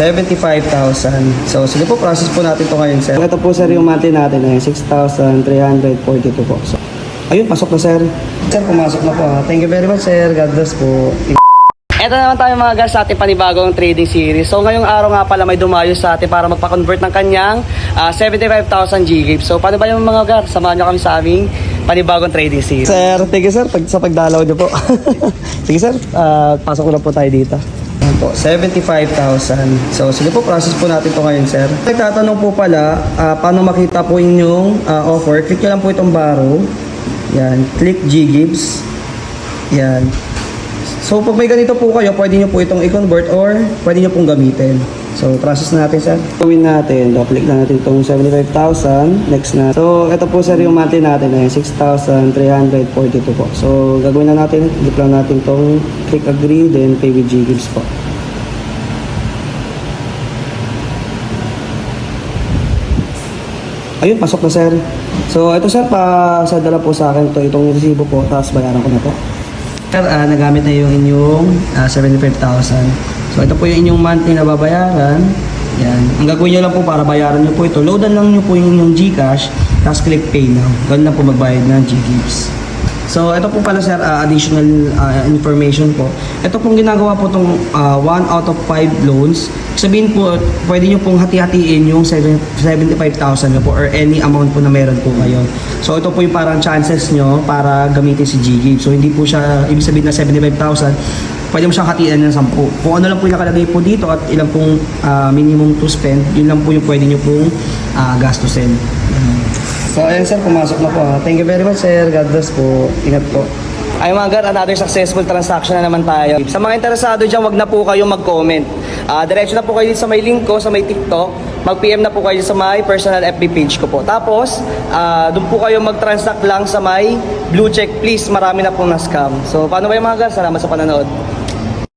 75,000. So, sige po, process po natin to ngayon, sir. Ito po, sir, yung monthly natin ay 6,342 po. So, ayun, pasok na, sir. Sir, pumasok na po, ha. Thank you very much, sir. God bless po. Ito naman tayo mga guys sa ating panibagong trading series. So ngayong araw nga pala may dumayo sa atin para magpa-convert ng kanyang 75,000 G-Gift. So paano ba yung mga guys? Samahan nyo kami sa aming panibagong trading series. Sir, thank you sir sa pagdalaw nyo po. Sige sir, pasok ko na po tayo dito. Ayan po, 75,000. So sige po, process po natin to ngayon sir. Nagtatanong po pala, paano makita po inyong offer. Click nyo lang po itong barrow. Yan, click G-Gifts. Yan. So pag may ganito po kayo, pwede nyo po itong i-convert or pwede nyo pong gamitin. So process natin sir. Gawin natin, click na natin itong 75,000. Next na. So ito po sir yung monthly natin ay 6,342 po. So gagawin na natin, click lang natin itong click agree, then pay with G-Gifts po. Ayun, pasok na sir. So ito sir, pa-send na po sa akin itong resibo po, tapos bayaran ko na po. Sir, nagamit na yung inyong 75,000. So ito po yung inyong monthly na babayaran. Yan. Ang gagawin nyo lang po para bayaran nyo po ito, loadan lang nyo po yung inyong Gcash, tapos click pay now. Ganun na po magbayad ng G-Gifts. So ito po pala sir, additional information po. Ito pong ginagawa po itong 1 out of 5 loans. Sabihin po, pwede nyo pong hati-hatiin yung 75,000 nyo po or any amount po na meron po kayo. So ito po yung parang chances nyo para gamitin si G-Gift. So hindi po siya, ibig sabihin na 75,000, pwede mo siyang hatiin ng 10. Kung ano lang po yung nakalagay po dito at ilang pong minimum to spend, yun lang po yung pwede nyo pong gastusin. So ayan sir, pumasok na po ha. Thank you very much sir. God bless po. Ingat po. Ay mga God, another successful transaction na naman tayo. Sa mga interesado dyan, wag na po kayong mag-comment. Diretso na po kayo sa may link ko, sa may TikTok. Mag-PM na po kayo sa may personal FB page ko po. Tapos, doon po kayo mag-transact lang sa may blue check. Please, marami na pong na-scam. So, paano ba yung mga God? Salamat sa panonood.